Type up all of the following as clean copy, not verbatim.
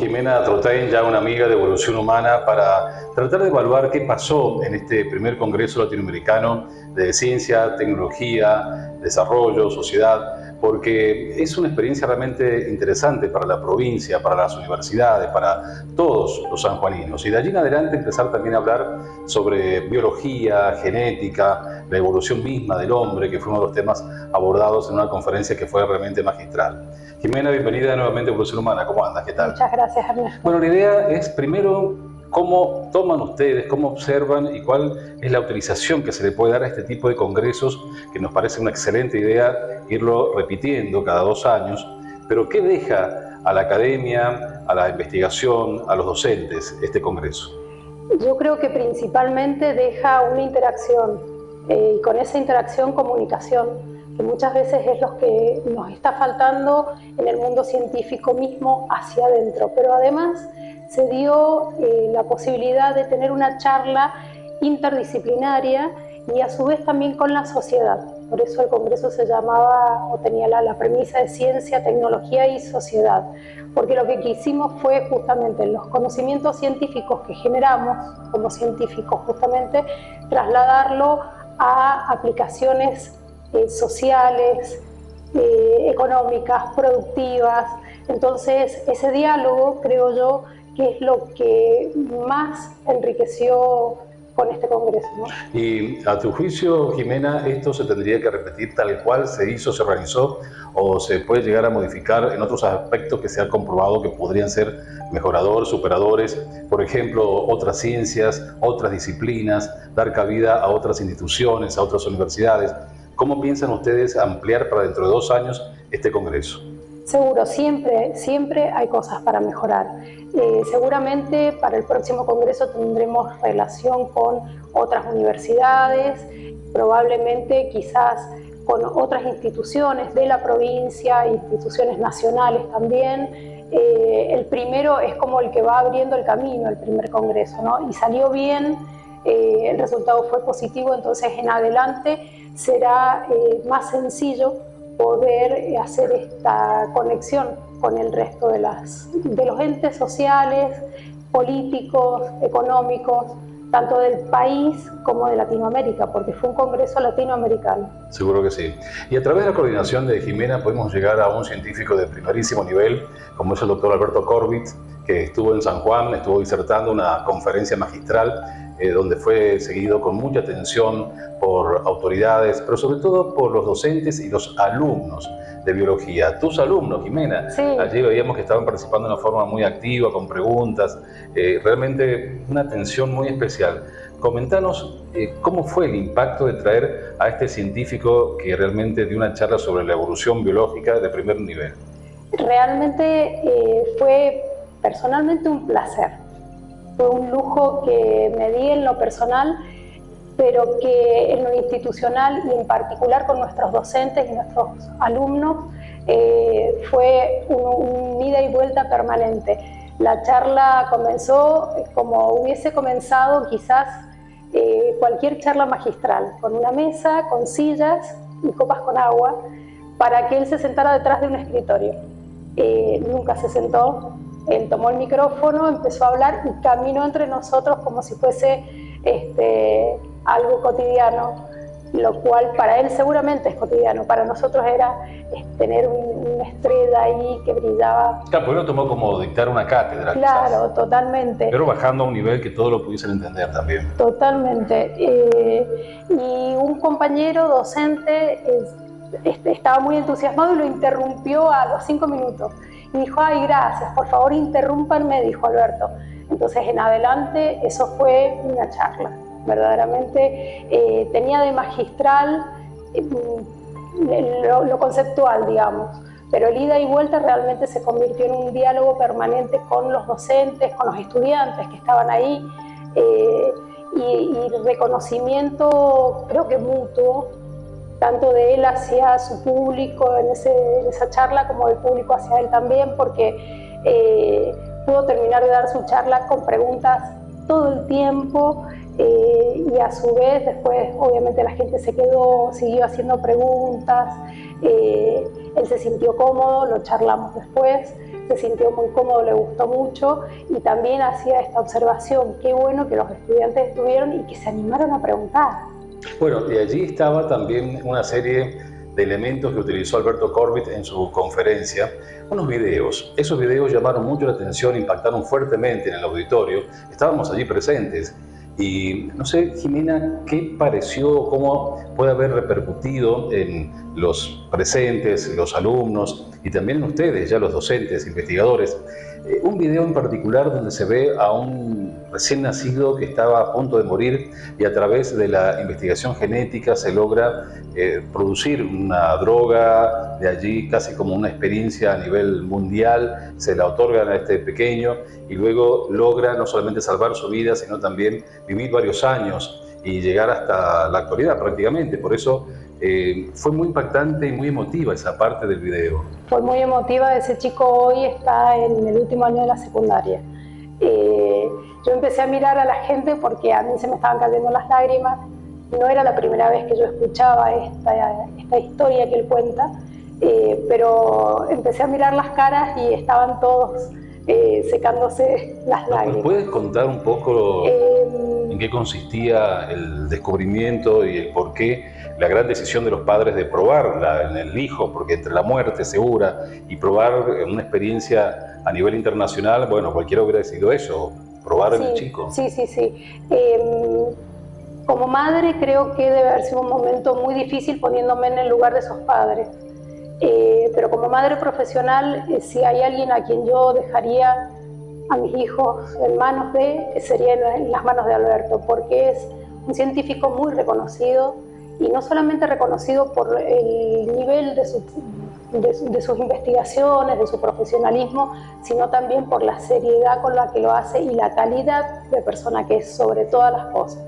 Jimena Trotain, ya una amiga de Evolución Humana, para tratar de evaluar qué pasó en este primer Congreso Latinoamericano de Ciencia, Tecnología, Desarrollo, Sociedad, porque es una experiencia realmente interesante para la provincia, para las universidades, para todos los sanjuaninos. Y de allí en adelante empezar también a hablar sobre biología, genética, la evolución misma del hombre, que fue uno de los temas abordados en una conferencia que fue realmente magistral. Jimena, bienvenida nuevamente a Evolución Humana. ¿Cómo andas? ¿Qué tal? Muchas gracias, Ernesto. Bueno, la idea es primero cómo toman ustedes, cómo observan y cuál es la utilización que se le puede dar a este tipo de congresos, que nos parece una excelente idea irlo repitiendo cada 2 años, pero ¿qué deja a la academia, a la investigación, a los docentes este congreso? Yo creo que principalmente deja una interacción y con esa interacción comunicación, que muchas veces es lo que nos está faltando en el mundo científico mismo hacia adentro, pero además se dio la posibilidad de tener una charla interdisciplinaria y a su vez también con la sociedad. Por eso el congreso se llamaba o tenía la premisa de ciencia, tecnología y sociedad, porque lo que quisimos fue justamente los conocimientos científicos que generamos como científicos, justamente trasladarlo a aplicaciones sociales, económicas, productivas. Entonces ese diálogo, creo yo, que es lo que más enriqueció con este congreso, ¿no? Y a tu juicio, Jimena, ¿esto se tendría que repetir tal cual se hizo, se organizó, o se puede llegar a modificar en otros aspectos que se ha comprobado que podrían ser mejoradores, superadores? Por ejemplo, otras ciencias, otras disciplinas, dar cabida a otras instituciones, a otras universidades. ¿Cómo piensan ustedes ampliar para dentro de 2 años este congreso? Seguro, siempre hay cosas para mejorar. Seguramente para el próximo congreso tendremos relación con otras universidades, probablemente quizás con otras instituciones de la provincia, instituciones nacionales también. El primero es como el que va abriendo el camino, el primer congreso, ¿no? Y salió bien, el resultado fue positivo, entonces en adelante será más sencillo poder hacer esta conexión con el resto de los entes sociales, políticos, económicos, tanto del país como de Latinoamérica, porque fue un congreso latinoamericano. Seguro que sí. Y a través de la coordinación de Jimena podemos llegar a un científico de primerísimo nivel, como es el doctor Alberto Corbit, que estuvo en San Juan, estuvo disertando una conferencia magistral, donde fue seguido con mucha atención por autoridades, pero sobre todo por los docentes y los alumnos de biología. Tus alumnos, Jimena, sí. Allí veíamos que estaban participando de una forma muy activa, con preguntas, realmente una atención muy especial. Comentanos cómo fue el impacto de traer a este científico que realmente dio una charla sobre la evolución biológica de primer nivel. Realmente fue personalmente un placer. Fue un lujo que me di en lo personal, pero que en lo institucional y en particular con nuestros docentes y nuestros alumnos fue un ida y vuelta permanente. La charla comenzó como hubiese comenzado quizás cualquier charla magistral, con una mesa, con sillas y copas con agua, para que él se sentara detrás de un escritorio. Nunca se sentó. Él tomó el micrófono, empezó a hablar y caminó entre nosotros como si fuese algo cotidiano, lo cual para él seguramente es cotidiano. Para nosotros era tener una estrella ahí que brillaba. Claro, porque lo tomó como dictar una cátedra. Claro, quizás. Totalmente. Pero bajando a un nivel que todos lo pudiesen entender también. Totalmente. Y un compañero docente estaba muy entusiasmado y lo interrumpió a los 5 minutos. Y dijo, ay, gracias, por favor interrúmpanme, dijo Alberto. Entonces en adelante eso fue una charla, verdaderamente tenía de magistral lo conceptual, digamos, pero el ida y vuelta realmente se convirtió en un diálogo permanente con los docentes, con los estudiantes que estaban ahí, y reconocimiento creo que mutuo, tanto de él hacia su público en esa charla como del público hacia él también, porque pudo terminar de dar su charla con preguntas todo el tiempo y a su vez después obviamente la gente siguió haciendo preguntas, él se sintió cómodo, lo charlamos después, se sintió muy cómodo, le gustó mucho y también hacía esta observación, qué bueno que los estudiantes estuvieron y que se animaron a preguntar. Bueno, y allí estaba también una serie de elementos que utilizó Alberto Corbit en su conferencia, unos videos. Esos videos llamaron mucho la atención, impactaron fuertemente en el auditorio, estábamos allí presentes. Y no sé, Jimena, ¿qué pareció, cómo puede haber repercutido en los presentes, los alumnos y también en ustedes, ya los docentes, investigadores? Un video en particular donde se ve a un recién nacido que estaba a punto de morir y a través de la investigación genética se logra producir una droga, de allí casi como una experiencia a nivel mundial, se la otorgan a este pequeño y luego logra no solamente salvar su vida, sino también vivir varios años y llegar hasta la actualidad prácticamente. Por eso fue muy impactante y muy emotiva esa parte del video. Fue muy emotiva, ese chico hoy está en el último año de la secundaria. Yo empecé a mirar a la gente porque a mí se me estaban cayendo las lágrimas. No era la primera vez que yo escuchaba esta historia que él cuenta, pero empecé a mirar las caras y estaban todos secándose las lágrimas. ¿Puedes contar un poco en qué consistía el descubrimiento y el por qué la gran decisión de los padres de probarla en el hijo? Porque entre la muerte segura y probar una experiencia a nivel internacional, bueno, cualquiera hubiera decidido eso, probar en el chico. Sí. Como madre creo que debe haber sido un momento muy difícil poniéndome en el lugar de esos padres. Pero como madre profesional, si hay alguien a quien yo dejaría a mis hijos en manos de, sería en las manos de Alberto, porque es un científico muy reconocido y no solamente reconocido por el nivel de sus investigaciones, de su profesionalismo, sino también por la seriedad con la que lo hace y la calidad de persona que es sobre todas las cosas.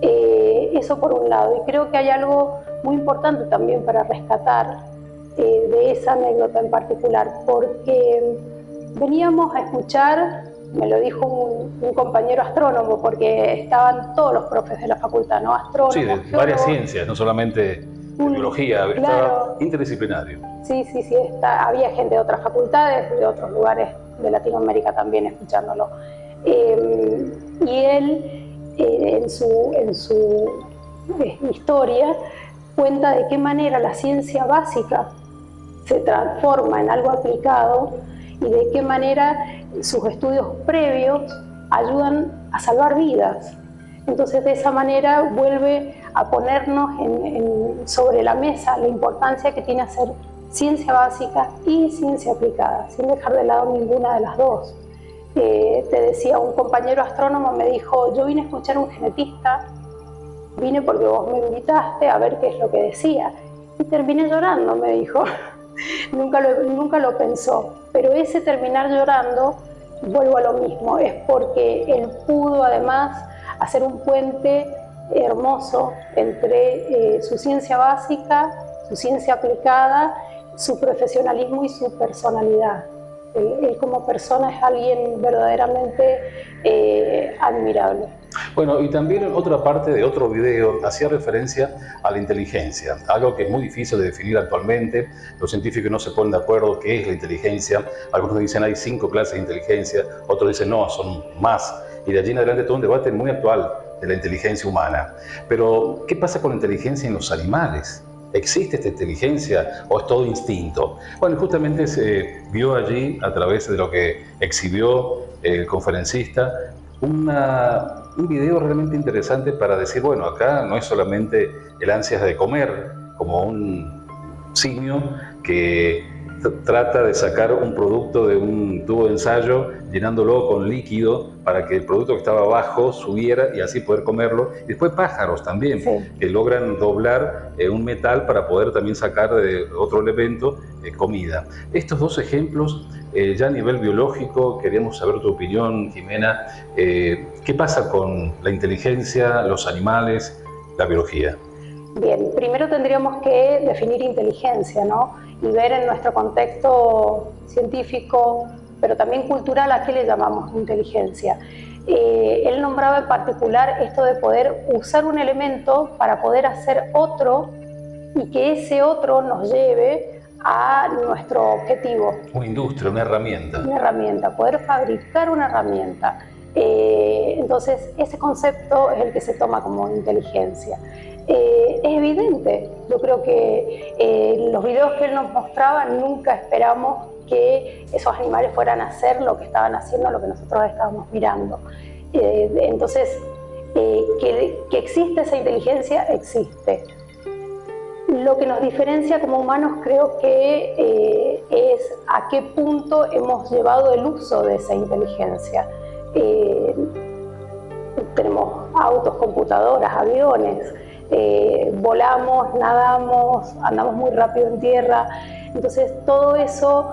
Eso por un lado, y creo que hay algo muy importante también para rescatar de esa anécdota en particular, porque veníamos a escuchar, me lo dijo un compañero astrónomo, porque estaban todos los profes de la facultad, ¿no? Astrónomos, sí, de varias ciencias, no solamente de biología, claro, estaba interdisciplinario. Sí, había gente de otras facultades, de otros lugares de Latinoamérica también escuchándolo. Y él, en su historia, cuenta de qué manera la ciencia básica se transforma en algo aplicado y de qué manera sus estudios previos ayudan a salvar vidas. Entonces, de esa manera vuelve a ponernos sobre la mesa la importancia que tiene hacer ciencia básica y ciencia aplicada, sin dejar de lado ninguna de las dos. Te decía, un compañero astrónomo me dijo, yo vine a escuchar a un genetista, vine porque vos me invitaste a ver qué es lo que decía, y terminé llorando, me dijo. Nunca lo pensó, pero ese terminar llorando, vuelvo a lo mismo, es porque él pudo además hacer un puente hermoso entre su ciencia básica, su ciencia aplicada, su profesionalismo y su personalidad. Él como persona es alguien verdaderamente admirable. Bueno, y también otra parte de otro video hacía referencia a la inteligencia, algo que es muy difícil de definir actualmente. Los científicos no se ponen de acuerdo qué es la inteligencia. Algunos dicen hay 5 clases de inteligencia, otros dicen no, son más. Y de allí en adelante todo un debate muy actual de la inteligencia humana. Pero, ¿qué pasa con la inteligencia en los animales? ¿Existe esta inteligencia o es todo instinto? Bueno, justamente se vio allí, a través de lo que exhibió el conferencista, un video realmente interesante para decir, bueno, acá no es solamente el ansias de comer, como un simio que trata de sacar un producto de un tubo de ensayo llenándolo con líquido para que el producto que estaba abajo subiera y así poder comerlo. Y después pájaros también, que logran doblar un metal para poder también sacar de otro elemento comida. Estos dos ejemplos, ya a nivel biológico, queríamos saber tu opinión, Jimena. ¿Qué pasa con la inteligencia, los animales, la biología? Bien, primero tendríamos que definir inteligencia, ¿no? Y ver en nuestro contexto científico, pero también cultural, a qué le llamamos inteligencia. Él nombraba en particular esto de poder usar un elemento para poder hacer otro y que ese otro nos lleve a nuestro objetivo. Una industria, una herramienta. Una herramienta, poder fabricar una herramienta. Entonces, ese concepto es el que se toma como inteligencia. Es evidente, yo creo que los videos que él nos mostraba nunca esperamos que esos animales fueran a hacer lo que estaban haciendo, lo que nosotros estábamos mirando. Entonces, que existe esa inteligencia, existe. Lo que nos diferencia como humanos creo que es a qué punto hemos llevado el uso de esa inteligencia. Tenemos autos, computadoras, aviones, volamos, nadamos, andamos muy rápido en tierra. Entonces todo eso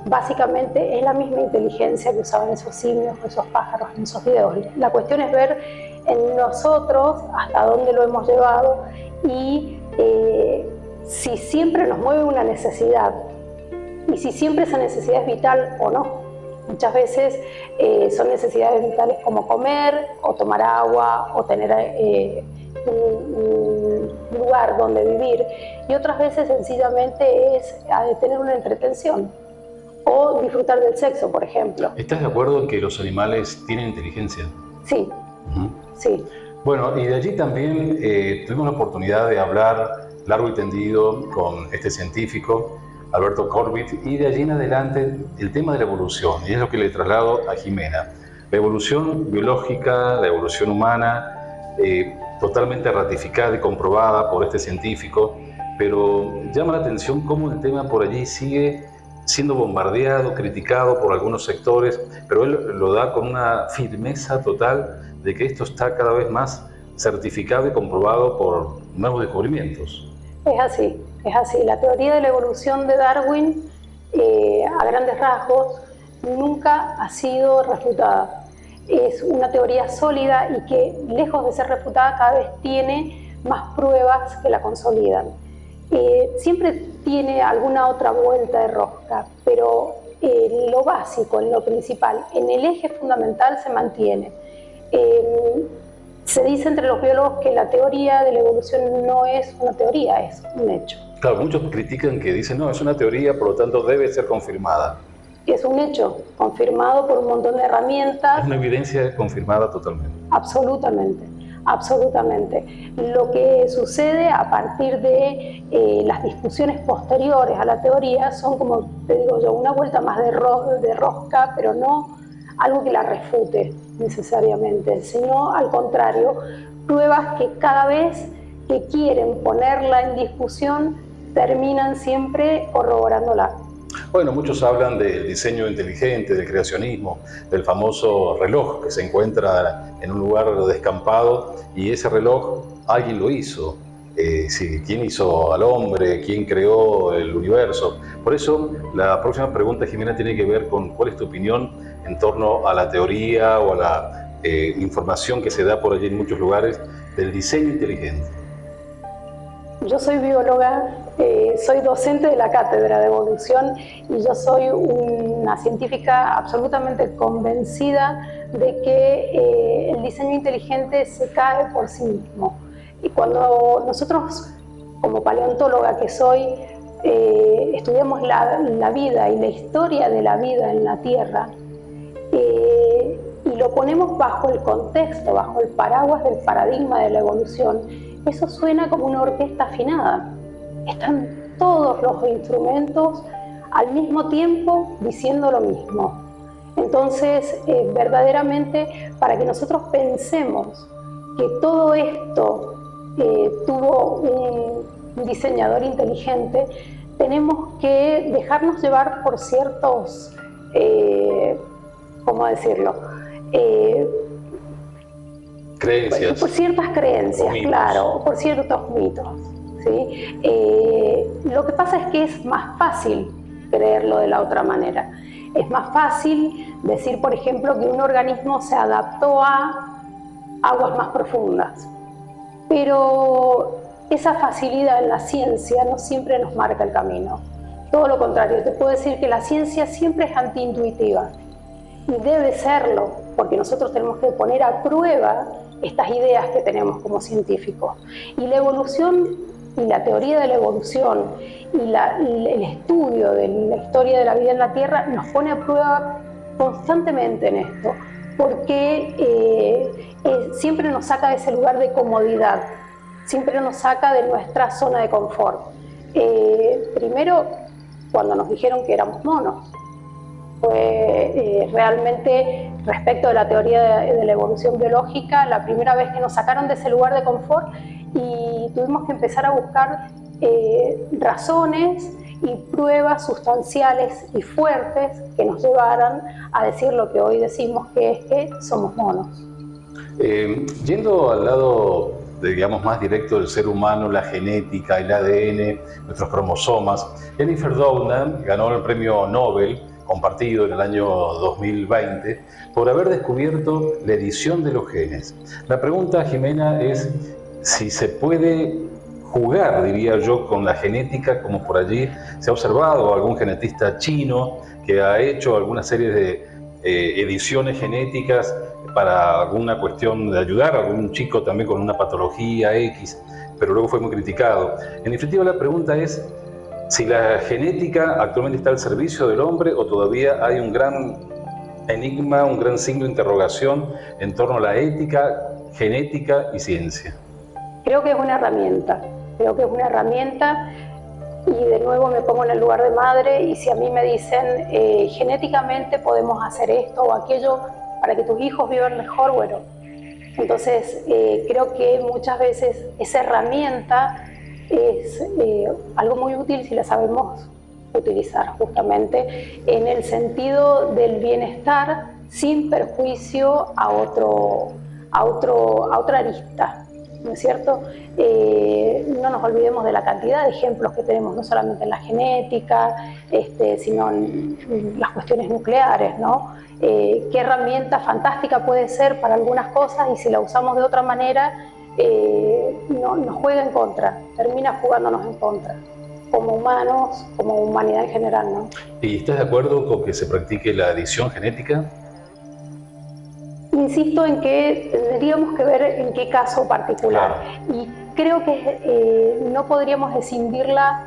básicamente es la misma inteligencia que usaban esos simios, esos pájaros en esos videos. La cuestión es ver en nosotros hasta dónde lo hemos llevado y si siempre nos mueve una necesidad y si siempre esa necesidad es vital o no. Muchas veces son necesidades vitales como comer o tomar agua o tener un lugar donde vivir, y otras veces sencillamente es tener una entretención o disfrutar del sexo, por ejemplo. ¿Estás de acuerdo en que los animales tienen inteligencia? Sí, sí. Bueno, y de allí también tuvimos la oportunidad de hablar largo y tendido con este científico, Alberto Corbett, y de allí en adelante el tema de la evolución, y es lo que le traslado a Jimena. La evolución biológica, la evolución humana, totalmente ratificada y comprobada por este científico, pero llama la atención cómo el tema por allí sigue siendo bombardeado, criticado por algunos sectores, pero él lo da con una firmeza total de que esto está cada vez más certificado y comprobado por nuevos descubrimientos. Es así, es así. La teoría de la evolución de Darwin, a grandes rasgos, nunca ha sido refutada. Es una teoría sólida y que, lejos de ser refutada, cada vez tiene más pruebas que la consolidan. Siempre tiene alguna otra vuelta de rosca, pero lo básico, en lo principal, en el eje fundamental se mantiene. Se dice entre los biólogos que la teoría de la evolución no es una teoría, es un hecho. Claro, muchos critican que dicen, no, es una teoría, por lo tanto debe ser confirmada. Es un hecho, confirmado por un montón de herramientas. Es una evidencia confirmada totalmente. Absolutamente, absolutamente. Lo que sucede a partir de las discusiones posteriores a la teoría son, como te digo yo, una vuelta más de rosca, pero no algo que la refute necesariamente, sino al contrario, pruebas que cada vez que quieren ponerla en discusión terminan siempre corroborándola. Bueno, muchos hablan del diseño inteligente, del creacionismo, del famoso reloj que se encuentra en un lugar descampado, y ese reloj alguien lo hizo. Sí, ¿quién hizo al hombre? ¿Quién creó el universo? Por eso la próxima pregunta, Jimena, tiene que ver con cuál es tu opinión en torno a la teoría o a la información que se da por allí en muchos lugares del diseño inteligente. Yo soy bióloga, soy docente de la cátedra de evolución y yo soy una científica absolutamente convencida de que el diseño inteligente se cae por sí mismo. Y cuando nosotros, como paleontóloga que soy, estudiamos la vida y la historia de la vida en la Tierra, y lo ponemos bajo el contexto, bajo el paraguas del paradigma de la evolución, eso suena como una orquesta afinada. Están todos los instrumentos al mismo tiempo diciendo lo mismo. Entonces, verdaderamente, para que nosotros pensemos que todo esto tuvo un diseñador inteligente, tenemos que dejarnos llevar por ciertos, ¿cómo decirlo? Creencias. Por ciertas creencias, claro, por ciertos mitos. ¿Sí? Lo que pasa es que es más fácil creerlo de la otra manera. Es más fácil decir, por ejemplo, que un organismo se adaptó a aguas más profundas. Pero esa facilidad en la ciencia no siempre nos marca el camino. Todo lo contrario, te puedo decir que la ciencia siempre es antiintuitiva. Y debe serlo, porque nosotros tenemos que poner a prueba estas ideas que tenemos como científicos. Y la evolución y la teoría de la evolución y el estudio de la historia de la vida en la Tierra nos pone a prueba constantemente en esto, porque siempre nos saca de ese lugar de comodidad, siempre nos saca de nuestra zona de confort. Primero, cuando nos dijeron que éramos monos, fue realmente, respecto de la teoría de la evolución biológica, la primera vez que nos sacaron de ese lugar de confort y tuvimos que empezar a buscar razones y pruebas sustanciales y fuertes que nos llevaran a decir lo que hoy decimos, que es que somos monos. Yendo al lado, digamos, más directo del ser humano, la genética, el ADN, nuestros cromosomas, Jennifer Doudna ganó el premio Nobel compartido en el año 2020 por haber descubierto la edición de los genes. La pregunta, Jimena, es si se puede jugar, diría yo, con la genética, como por allí se ha observado algún genetista chino que ha hecho alguna serie de ediciones genéticas para alguna cuestión de ayudar a algún chico también con una patología X, pero luego fue muy criticado. En definitiva, la pregunta es si la genética actualmente está al servicio del hombre o todavía hay un gran enigma, un gran signo de interrogación en torno a la ética, genética y ciencia. Creo que es una herramienta, y de nuevo me pongo en el lugar de madre y si a mí me dicen genéticamente podemos hacer esto o aquello para que tus hijos vivan mejor, bueno, entonces creo que muchas veces esa herramienta es algo muy útil si la sabemos utilizar justamente en el sentido del bienestar sin perjuicio a otra arista, ¿no es cierto? No nos olvidemos de la cantidad de ejemplos que tenemos, no solamente en la genética, sino en las cuestiones nucleares, ¿no? Qué herramienta fantástica puede ser para algunas cosas y si la usamos de otra manera, nos juega en contra, termina jugándonos en contra, como humanos, como humanidad en general, ¿no? ¿Y estás de acuerdo con que se practique la edición genética? Insisto en que tendríamos que ver en qué caso particular. Claro. Y creo que no podríamos escindirla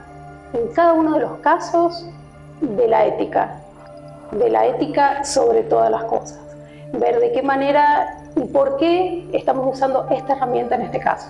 en cada uno de los casos de la ética sobre todas las cosas. Ver de qué manera y por qué estamos usando esta herramienta en este caso.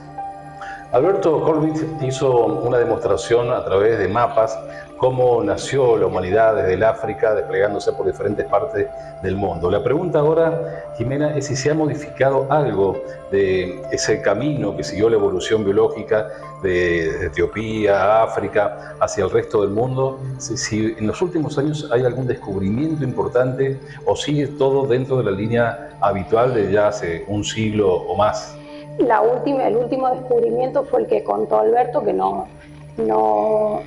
Alberto Corbett hizo una demostración a través de mapas cómo nació la humanidad desde el África, desplegándose por diferentes partes del mundo. La pregunta ahora, Jimena, es si se ha modificado algo de ese camino que siguió la evolución biológica de Etiopía, África, hacia el resto del mundo, si en los últimos años hay algún descubrimiento importante o sigue todo dentro de la línea habitual de ya hace un siglo o más. El último descubrimiento fue el que contó Alberto, que no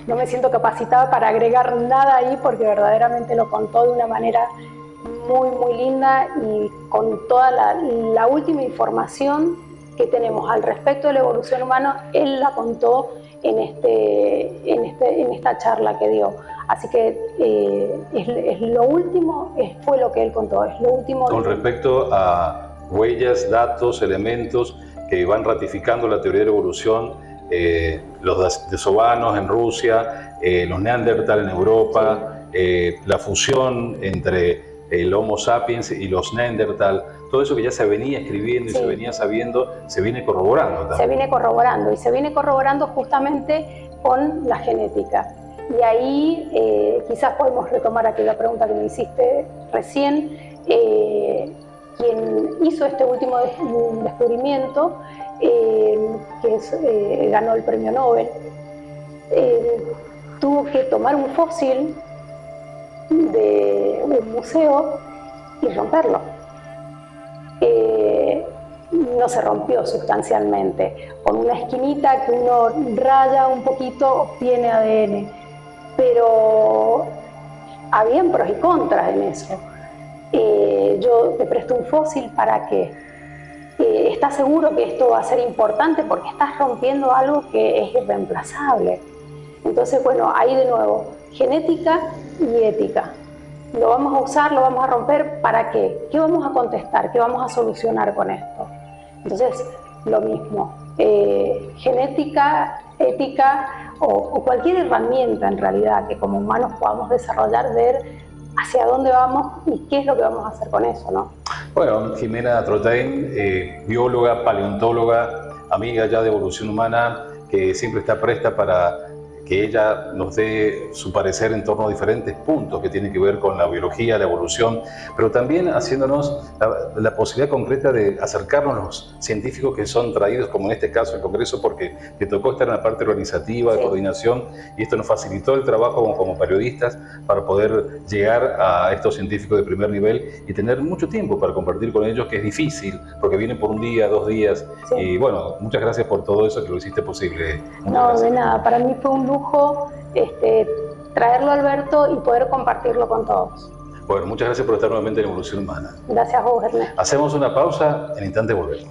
me siento capacitada para agregar nada ahí porque verdaderamente lo contó de una manera muy, muy linda y con toda la última información que tenemos al respecto de la evolución humana, él la contó en esta charla que dio. Así que es lo último, fue lo que él contó, es lo último. Con respecto a huellas, datos, elementos que van ratificando la teoría de la evolución, los desovanos en Rusia, los Neandertal en Europa, sí. La fusión entre el Homo sapiens y los Neandertal, todo eso que ya se venía escribiendo y sí. Se venía sabiendo, se viene corroborando también. Se viene corroborando justamente con la genética. Y ahí quizás podemos retomar aquella pregunta que me hiciste recién. Quien hizo este último descubrimiento, ganó el premio Nobel, tuvo que tomar un fósil de un museo y romperlo. No se rompió sustancialmente. Con una esquinita que uno raya un poquito obtiene ADN, pero habían pros y contras en eso. Yo te presto un fósil para que estás seguro que esto va a ser importante porque estás rompiendo algo que es irreemplazable. Entonces, bueno, ahí de nuevo, genética y ética. Lo vamos a usar, lo vamos a romper, ¿para qué? ¿Qué vamos a contestar? ¿Qué vamos a solucionar con esto? Entonces, lo mismo, genética ética o cualquier herramienta en realidad que como humanos podamos desarrollar, ver hacia dónde vamos y qué es lo que vamos a hacer con eso, ¿no? Bueno, Jimena Trottain, bióloga, paleontóloga, amiga ya de evolución humana, que siempre está presta para que ella nos dé su parecer en torno a diferentes puntos que tienen que ver con la biología, la evolución, pero también haciéndonos la posibilidad concreta de acercarnos a los científicos que son traídos, como en este caso el Congreso, porque te tocó estar en la parte organizativa, de coordinación, y esto nos facilitó el trabajo como periodistas para poder llegar a estos científicos de primer nivel y tener mucho tiempo para compartir con ellos, que es difícil, porque vienen por un día, 2 días, y bueno, muchas gracias por todo eso que lo hiciste posible. No, de nada, para mí fue un lujo traerlo a Alberto y poder compartirlo con todos. Bueno, muchas gracias por estar nuevamente en Evolución Humana. Gracias a vos, Ernesto. Hacemos una pausa, en instante volvemos.